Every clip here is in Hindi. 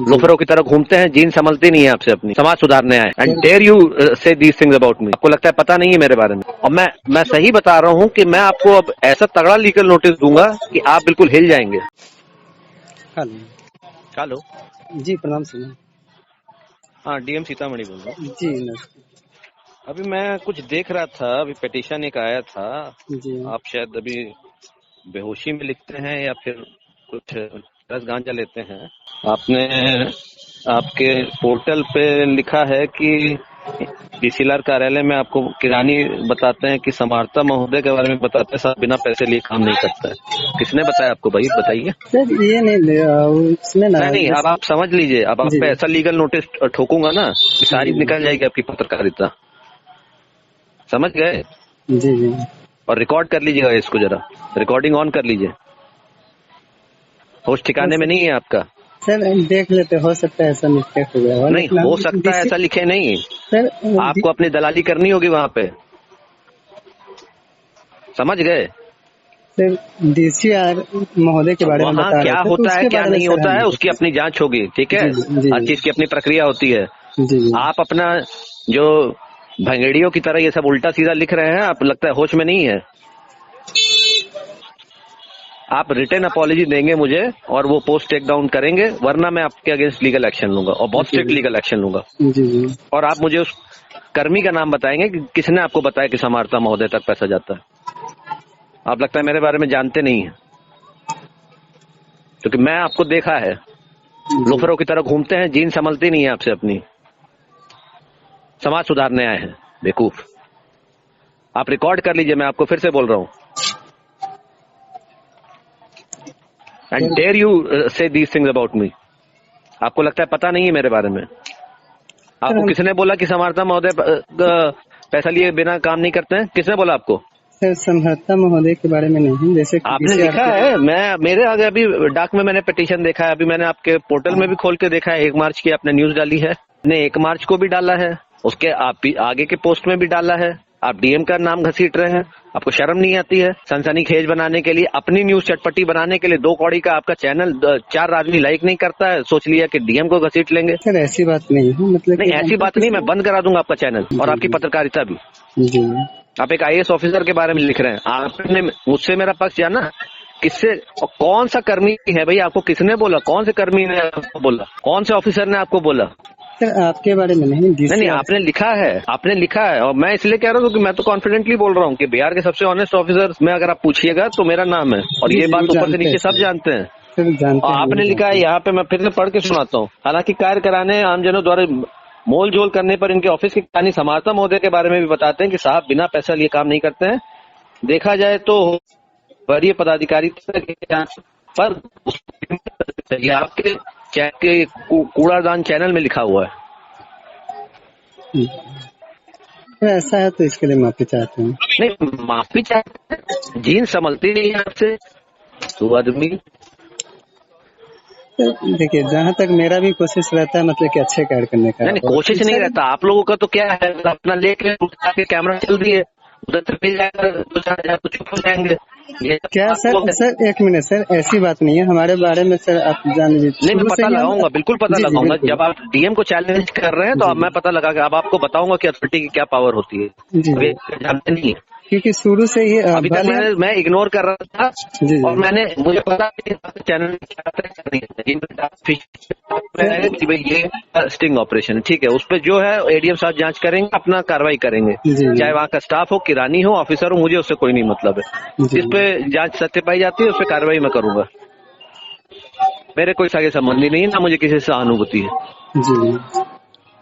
लोफरों की तरह घूमते हैं, जीन संभलती नहीं है आपसे अपनी, समाज सुधारने आए एंड डेयर यू से दीज थिंग्स अबाउट मी। आपको लगता है पता नहीं है मेरे बारे में, और मैं सही बता रहा हूँ कि मैं आपको अब ऐसा तगड़ा लीगल नोटिस दूंगा कि आप बिल्कुल हिल जाएंगे। हेलो। हेलो जी प्रणाम सर। हाँ, डीएम सीतामढ़ी बोल रहा हूँ। जी नमस्ते। अभी मैं कुछ देख रहा था, अभी पिटीशन एक आया था, जी आप शायद अभी बेहोशी में लिखते हैं या फिर कुछ रस गांजा लेते हैं। आपने आपके पोर्टल पे लिखा है कि डीसीएलआर कार्यालय में आपको किरानी बताते हैं कि समाहर्ता महोदय के बारे में बताते हैं, साहब बिना पैसे लिए काम नहीं करता है। किसने बताया आपको भाई, बताइए। सर ये नहीं उसमें ना नहीं, अब आप समझ लीजिए, अब आप जी पे ऐसा लीगल नोटिस ठोकूंगा ना कि सारी निकल जाएगी आपकी पत्रकारिता, समझ गए। जी जी और रिकॉर्ड कर लीजिएगा इसको, जरा रिकॉर्डिंग ऑन कर लीजिए। होश ठिकाने में नहीं है आपका। सर देख लेते, हो सकता है ऐसा मिस्टेक हो गया हो। नहीं हो सकता है ऐसा लिखे नहीं, सर आपको अपनी दलाली करनी होगी वहां पे, समझ गए। सर डीसीआर महोदय के बारे में वहाँ बता क्या रहे थे, होता है उसके क्या बारे में नहीं सर होता हम है उसकी अपनी जांच होगी, ठीक है। जी हर चीज की अपनी प्रक्रिया होती है। जी जी आप अपना जो भंगेड़ियों की तरह ये सब उल्टा सीधा लिख रहे हैं, आप लगता है होश में नहीं है। आप रिटर्न अपॉलॉजी देंगे मुझे और वो पोस्ट टेक डाउन करेंगे, वरना मैं आपके अगेंस्ट लीगल एक्शन लूंगा और बहुत स्ट्रिक्ट लीगल एक्शन लूंगा। जी जी और आप मुझे उस कर्मी का नाम बताएंगे कि किसने आपको बताया कि समाहर्ता महोदय तक पैसा जाता है। आप लगता है मेरे बारे में जानते नहीं है, क्योंकि मैं आपको देखा है, लोफरों की तरह घूमते हैं, जीन संभलती नहीं है आपसे अपनी, समाज सुधारने आए हैं बेवकूफ। आप रिकॉर्ड कर लीजिए, मैं आपको फिर से बोल रहा हूँ, एंड डेयर यू से दीज थिंग्स अबाउट मी। आपको लगता है पता नहीं है मेरे बारे में। आपको किसने बोला कि समाहर्ता महोदय पैसा लिए बिना काम नहीं करते हैं? किसने बोला आपको? सर समहर्ता महोदय के बारे में नहीं, जैसे आपने लिखा है, मेरे आगे अभी डाक में मैंने पिटीशन देखा है, अभी मैंने आपके पोर्टल में भी खोल के देखा है, 1 मार्च की आपने न्यूज डाली है, आपने 1 मार्च को भी डाला है, उसके आगे के पोस्ट में भी डाला है। आप डीएम का नाम घसीट रहे हैं, आपको शर्म नहीं आती है? सनसनीखेज बनाने के लिए, अपनी न्यूज चटपटी बनाने के लिए 2 कौड़ी का आपका चैनल 4 आदमी लाइक नहीं करता है, सोच लिया कि डीएम को घसीट लेंगे। सर ऐसी बात नहीं है, मतलब नहीं ऐसी बात नहीं, मैं बंद करा दूंगा आपका चैनल और आपकी पत्रकारिता भी। जी आप एक आईएएस ऑफिसर के बारे में लिख रहे हैं, आपने मुझसे मेरा पक्ष जाना, किससे और कौन सा कर्मी है भाई? आपको किसने बोला? कौन से कर्मी ने आपको बोला? कौन से ऑफिसर ने आपको बोला? सर आपके बारे में नहीं, नहीं, आपने लिखा है और मैं इसलिए कह रहा हूँ कि मैं तो कॉन्फिडेंटली बोल रहा हूँ कि बिहार के सबसे ऑनेस्ट ऑफिसर में अगर आप पूछिएगा तो मेरा नाम है, और ये बात ऊपर से नीचे सब जानते हैं। और आपने लिखा है यहाँ पे, मैं फिर से पढ़ के सुनाता हूँ। हालांकि कार्य कराने आमजनों द्वारा मोल जोल करने पर इनके ऑफिस की कहानी समाहर्ता महोदय के बारे में भी बताते हैं कि साहब बिना पैसा लिए काम नहीं करते हैं। देखा जाए तो वरीय पदाधिकारी पर ये आपके कूड़ादान चैनल में लिखा हुआ है। ऐसा है तो इसके लिए माफी चाहते हैं। नहीं माफी चाहते हैं, जीन संभलती नहीं है आपसे तो आदमी। देखिए जहाँ तक मेरा भी कोशिश रहता है, मतलब कि अच्छे कार्य करने का। नहीं कोशिश नहीं रहता, आप लोगों का तो क्या है, अपना लेके कैमरा चल रही है, उधर से मिल जाएगा 2-4 तो चुप हो जाएंगे। क्या सर 1 मिनट सर, ऐसी बात नहीं है हमारे बारे में सर, आप जान लीजिए। नहीं मैं पता लगाऊंगा, बिल्कुल पता लगाऊंगा। जब आप डीएम को चैलेंज कर रहे हैं तो अब मैं पता लगा के अब आपको बताऊंगा कि अथॉरिटी की क्या पावर होती है, जानते नहीं है। क्योंकि शुरू से ही अभी तक मैं इग्नोर कर रहा था और मुझे पता चैनल कि भाई ये स्टिंग ऑपरेशन, ठीक है, उस पर जो है एडीएम साहब जांच करेंगे, अपना कार्रवाई करेंगे, चाहे वहाँ का स्टाफ हो, किरानी हो, ऑफिसर हो, मुझे उससे कोई नहीं मतलब है। जिस पे जांच सत्य पाई जाती है उस पर कार्रवाई मैं करूंगा। मेरे कोई सगे संबंधी नहीं है, ना मुझे किसी से सहानुभूति है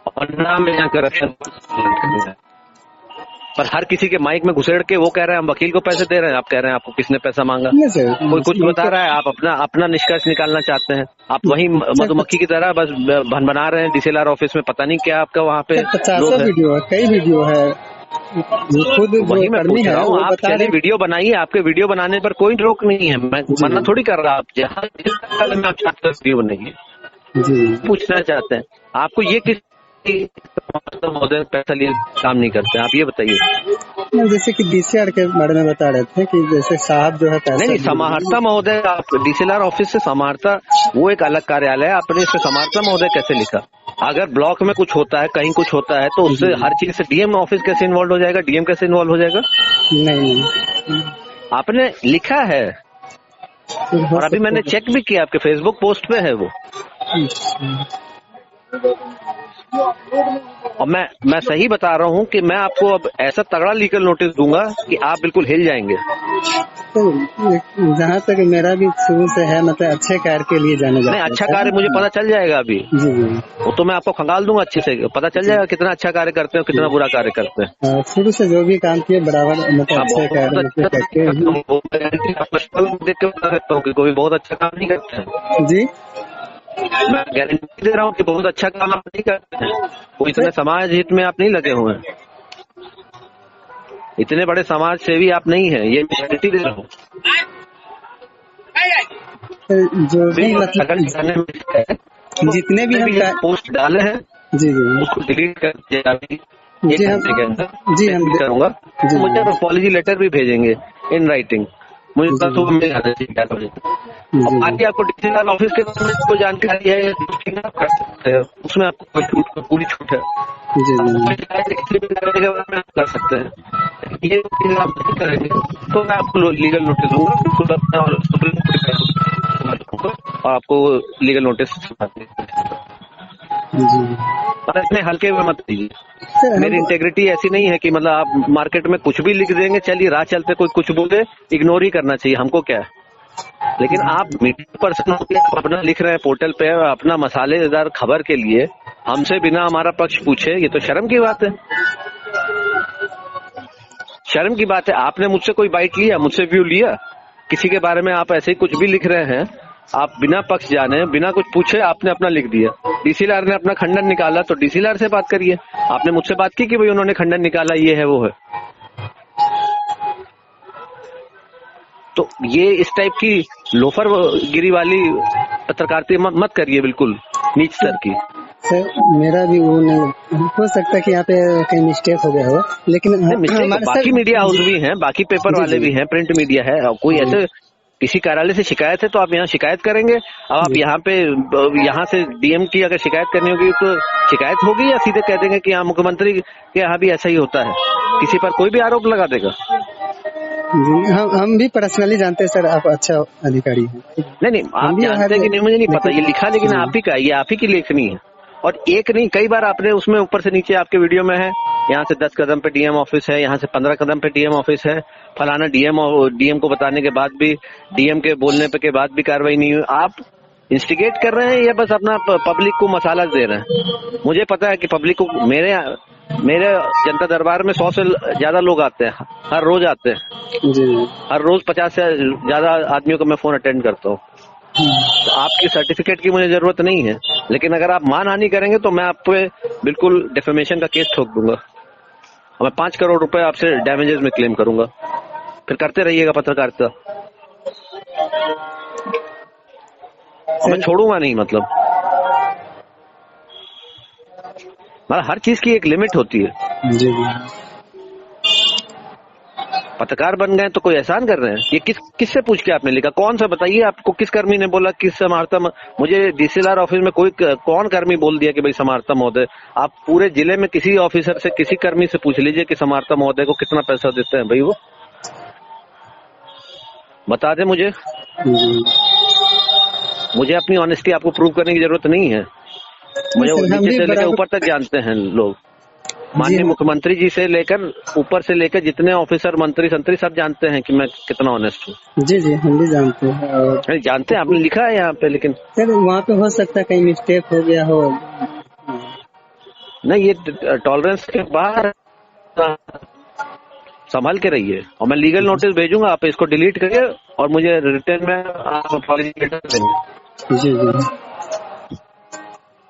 और ना मैं यहाँ करप्शन। पर हर किसी के माइक में घुसेड़ के वो कह रहे हैं हम वकील को पैसे दे रहे हैं, आप कह रहे हैं आपको किसने पैसा मांगा? कोई कुछ बता रहा है, आप अपना निष्कर्ष निकालना चाहते हैं। आप वही मधुमक्खी की तरह बस बना रहे हैं डीसीएलआर ऑफिस में, पता नहीं क्या आपका वहाँ पे कई वीडियो है, खुद वही मैं पूछ रहा हूँ। आप चलिए वीडियो बनाइए, आपके वीडियो बनाने पर कोई रोक नहीं है, मैं मना थोड़ी कर रहा। आप जहाँ आप चाहते वीडियो बनाइए, पूछना चाहते हैं आपको ये किस महोदय पैसा लिए काम नहीं करते, आप ये बताइए। जैसे कि डीसीआर के बारे में बता रहे थे कि जैसे साहब जो है पैसा नहीं, समाहर्ता महोदय, आप डीसीएलआर ऑफिस से समाहर्ता वो एक अलग कार्यालय है, आपने इससे समाहर्ता महोदय कैसे लिखा? अगर ब्लॉक में कुछ होता है, कहीं कुछ होता है, तो उससे हर चीज से डीएम ऑफिस कैसे इन्वॉल्व हो जाएगा, डीएम कैसे इन्वॉल्व हो जाएगा? नहीं, आपने लिखा है और अभी मैंने चेक भी किया, आपके फेसबुक पोस्ट पे है वो। और मैं सही बता रहा हूँ कि मैं आपको अब ऐसा तगड़ा लीगल नोटिस दूंगा कि आप बिल्कुल हिल जाएंगे। तो जहाँ तक मेरा भी शुरू से है, मतलब अच्छे कार्य के लिए जाने जाता है। नहीं, अच्छा कार्य मुझे पता चल जाएगा अभी। जी जी, वो तो मैं आपको खंगाल दूंगा अच्छे से, पता चल जाएगा कितना अच्छा कार्य करते हैं, कितना बुरा कार्य करते हैं। शुरू से जो भी काम किए बराबर, मतलब अच्छे कार्य करते हैं। देख के बता सकता हूँ कि कोई बहुत अच्छा काम नहीं करते हैं। जी, मैं गारंटी दे रहा हूँ कि बहुत अच्छा काम आप नहीं करते हैं। कोई इतने समाज हित में आप नहीं लगे हुए हैं, इतने बड़े समाज सेवी आप नहीं है, ये मैं गारंटी दे रहा हूँ। जो भी मतलब जितने भी हम पोस्ट डाले हैं जी जी उसको डिलीट कर दीजिएगा अभी एक घंटे के अंदर। जी हम करूंगा, मुझे अपॉलॉजी लेटर भी भेजेंगे इन राइटिंग, मुझे कल सुबह मिल जाना चाहिए 4 बजे। बाकी आपको डीसीएलआर ऑफिस के बारे में कोई जानकारी है आप कर सकते हैं, उसमें आपको पूरी छूट है। कर सकते हैं, ये आप नहीं करेंगे तो मैं आपको लीगल नोटिस दूंगा और आपको लीगल नोटिस पर इतने हल्के में मत दीजिए। मेरी इंटेग्रिटी ऐसी नहीं है कि मतलब आप मार्केट में कुछ भी लिख देंगे, चलिए राह चलते कोई कुछ बोले इग्नोर ही करना चाहिए, हमको क्या है। लेकिन आप मीडिया पर्सन अपना लिख रहे हैं पोर्टल पे अपना मसालेदार खबर के लिए, हमसे बिना हमारा पक्ष पूछे, ये तो शर्म की बात है। शर्म की बात है। आपने मुझसे कोई बाइट लिया, मुझसे व्यू लिया, किसी के बारे में आप ऐसे ही कुछ भी लिख रहे हैं, आप बिना पक्ष जाने बिना कुछ पूछे आपने अपना लिख दिया। डीसीएलआर ने अपना खंडन निकाला तो डीसीएलआर से बात करिए। आपने मुझसे बात की कि भाई उन्होंने खंडन निकाला, ये है वो है। तो ये इस टाइप की लोफर गिरी वाली पत्रकारिता मत करिए, बिल्कुल नीच स्तर की। सर मेरा भी वो नहीं हो सकता कि यहाँ पे कहीं मिस्टेक हो गया हो, लेकिन बाकी मीडिया हाउस भी हैं, बाकी पेपर वाले भी हैं, प्रिंट मीडिया है, और कोई ऐसे किसी कार्यालय से शिकायत है तो आप यहाँ शिकायत करेंगे। अब आप यहाँ से डीएम की अगर शिकायत करनी होगी तो शिकायत होगी, या सीधे कह देंगे कि यहाँ मुख्यमंत्री के यहाँ भी ऐसा ही होता है, किसी पर कोई भी आरोप लगा देगा। हम भी पर्सनली जानते हैं सर, आप अच्छा अधिकारी हैं। नहीं, आप जानते हैं कि नहीं मुझे नहीं पता, ये लिखा लेकिन आप ही का, ये आप ही की लेखनी है। और एक नहीं, कई बार आपने उसमें ऊपर से नीचे आपके वीडियो में है, यहाँ से 10 कदम पे डीएम ऑफिस है, यहाँ से 15 कदम पे डीएम ऑफिस है, फलाना डीएम को बताने के बाद भी, डीएम के बोलने पे के बाद भी कार्रवाई नहीं हुई। आप इंस्टिगेट कर रहे हैं या बस अपना पब्लिक को मसाला दे रहे हैं? मुझे पता है कि पब्लिक को, मेरे जनता दरबार में 100 से ज्यादा लोग आते हैं, हर रोज आते हैं जी। हर रोज 50 से ज्यादा आदमियों को मैं फोन अटेंड करता हूँ। तो आपकी सर्टिफिकेट की मुझे जरूरत नहीं है, लेकिन अगर आप मानहानि करेंगे तो मैं आप पे बिल्कुल डिफेमेशन का केस ठोक दूंगा और मैं 5 करोड़ रुपए आपसे डैमेजेस में क्लेम करूंगा। फिर करते रहिएगा पत्रकारिता, मैं छोड़ूंगा नहीं। मतलब हर चीज की एक लिमिट होती है जी। पत्रकार बन गए तो कोई एहसान कर रहे हैं? ये किससे पूछ के आपने लिखा? कौन सा बताइए, आपको किस कर्मी ने बोला, किस समाहर्ता? मुझे डीसीएलआर ऑफिस में कौन कर्मी बोल दिया कि भाई समाहर्ता महोदय? आप पूरे जिले में किसी ऑफिसर से, किसी कर्मी से पूछ लीजिए कि समाहर्ता महोदय को कितना पैसा देते हैं भाई, वो बता दे मुझे। मुझे अपनी ऑनेस्टी आपको प्रूव करने की जरूरत नहीं है। मुझे नीचे से लेकर ऊपर तक जानते हैं लोग, माननीय मुख्यमंत्री जी से लेकर ऊपर से लेकर जितने ऑफिसर, मंत्री संतरी सब जानते हैं कि मैं कितना ऑनेस्ट हूँ। जी जी, हम भी जानते हैं। जानते हैं, आपने लिखा है यहाँ पे, लेकिन सर वहाँ पे हो सकता है कहीं मिस्टेक हो गया हो। नहीं, ये टॉलरेंस के बाहर, संभाल के रहिए। और मैं लीगल नोटिस भेजूंगा, आप इसको डिलीट करिए और मुझे रिटर्न में आप अपॉलॉजी लेटर देंगे। जी जी।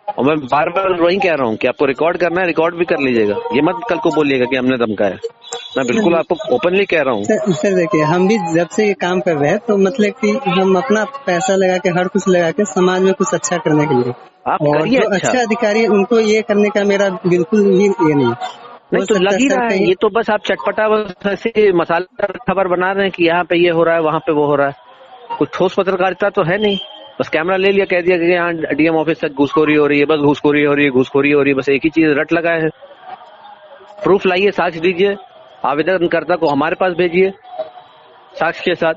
और मैं बार बार वही कह रहा हूँ कि आपको रिकॉर्ड करना है, रिकॉर्ड भी कर लीजिएगा। ये मत कल को बोलिएगा कि हमने धमकाया। मैं बिल्कुल आपको ओपनली कह रहा हूँ। सर देखिए, हम भी जब से ये काम कर रहे हैं तो मतलब कि हम अपना पैसा लगा के, हर कुछ लगा के समाज में कुछ अच्छा करने के लिए, आप और जो अच्छा अधिकारी उनको ये करने का मेरा बिल्कुल ही ये नहीं। नहीं तो लग ही रहा है, ये तो बस आप चटपटा बस ऐसे मसाला खबर बना रहे हैं कि यहाँ पे ये हो रहा है, वहाँ पे वो हो रहा है। कुछ ठोस पत्रकारिता तो है नहीं, बस कैमरा ले लिया, कह दिया कि यहाँ डीएम ऑफिस तक घूसखोरी हो रही है, बस घूसखोरी हो रही है, घूसखोरी हो रही है, बस एक ही चीज रट लगाए है। प्रूफ लाइए, साक्ष्य दीजिए, आवेदनकर्ता को हमारे पास भेजिए साक्ष्य के साथ।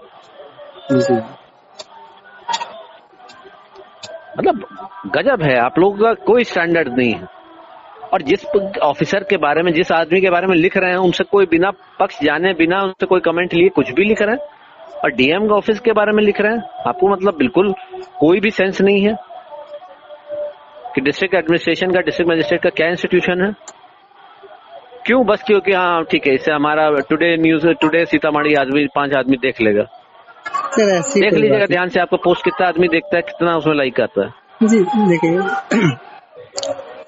मतलब गजब है, आप लोगों का कोई स्टैंडर्ड नहीं है। और जिस ऑफिसर के बारे में, जिस आदमी के बारे में लिख रहे हैं, उनसे कोई बिना पक्ष जाने, बिना उनसे कोई कमेंट लिए कुछ भी लिख रहे हैं, और डीएम का ऑफिस के बारे में लिख रहे हैं। आपको मतलब बिल्कुल कोई भी सेंस नहीं है कि डिस्ट्रिक्ट एडमिनिस्ट्रेशन का, डिस्ट्रिक्ट मजिस्ट्रेट का क्या इंस्टीट्यूशन है। क्यों? बस क्योंकि हाँ ठीक है, इससे हमारा टुडे न्यूज, टुडे सीतामढ़ी आदमी 5 आदमी देख लेगा। देख लीजिएगा ध्यान से, आपको पोस्ट कितना आदमी देखता है, कितना उसमें लाइक आता है। जी देखिए,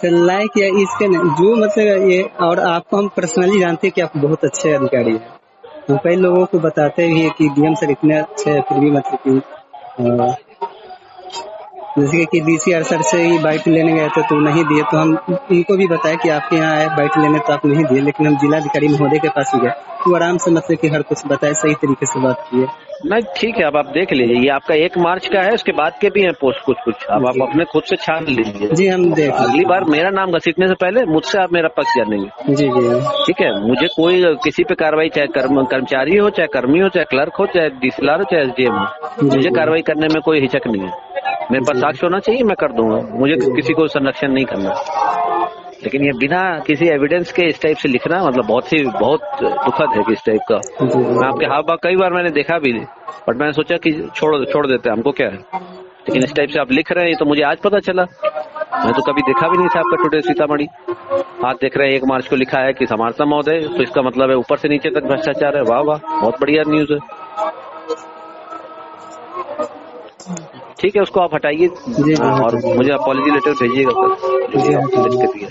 लाइक या इसके जो मतलब ये, और आपको हम पर्सनली जानते हैं कि आप बहुत अच्छे अधिकारी हैं। हम कई लोगों को बताते भी है कि डीएम सर इतने अच्छे हैं, फिर भी मतलब कि जैसे कि डीसीआर सर से ही बाइट लेने गए थे तो नहीं दिए, तो हम उनको भी बताया कि आपके यहाँ आए बाइट लेने तो आप नहीं दिए, लेकिन हम जिलाधिकारी महोदय के पास ही गए, वो आराम से मतलब कि हर कुछ बताए, सही तरीके से बात किए। नहीं ठीक है, अब आप देख लीजिए, ये आपका 1 मार्च का है, उसके बाद के भी हैं पोस्ट कुछ। अब आप अपने खुद से छान लीजिए। जी हम देख, अगली बार मेरा नाम घसीटने से पहले मुझसे आप मेरा पक्ष जानेंगे। जी जी ठीक है, मुझे कोई किसी पे कार्रवाई, चाहे कर्मचारी हो, चाहे कर्मी हो, चाहे क्लर्क हो, चाहे डीसीएलआर हो, चाहे एसडीएम हो, मुझे कार्रवाई करने में कोई हिचक नहीं है। मेरे पास साक्ष्य होना चाहिए, मैं कर दूंगा, मुझे किसी को संरक्षण नहीं करना। लेकिन ये बिना किसी एविडेंस के इस टाइप से लिखना मतलब बहुत दुखद है कि इस टाइप का। मैं आपके हाव भाव कई बार मैंने देखा भी, बट मैंने सोचा कि छोड़ देते हैं, हमको क्या है। लेकिन इस टाइप से आप लिख रहे हैं तो मुझे आज पता चला, मैं तो कभी देखा भी नहीं था आपका टुडे सीतामढ़ी। आज देख रहे हैं 1 मार्च को लिखा है कि समार्थना महोदय, तो इसका मतलब है ऊपर से नीचे तक भ्रष्टाचार है। वाह वाह, बहुत बढ़िया न्यूज है। ठीक है, उसको आप हटाइए और मुझे अपॉलजी लेटर भेजिएगा सर।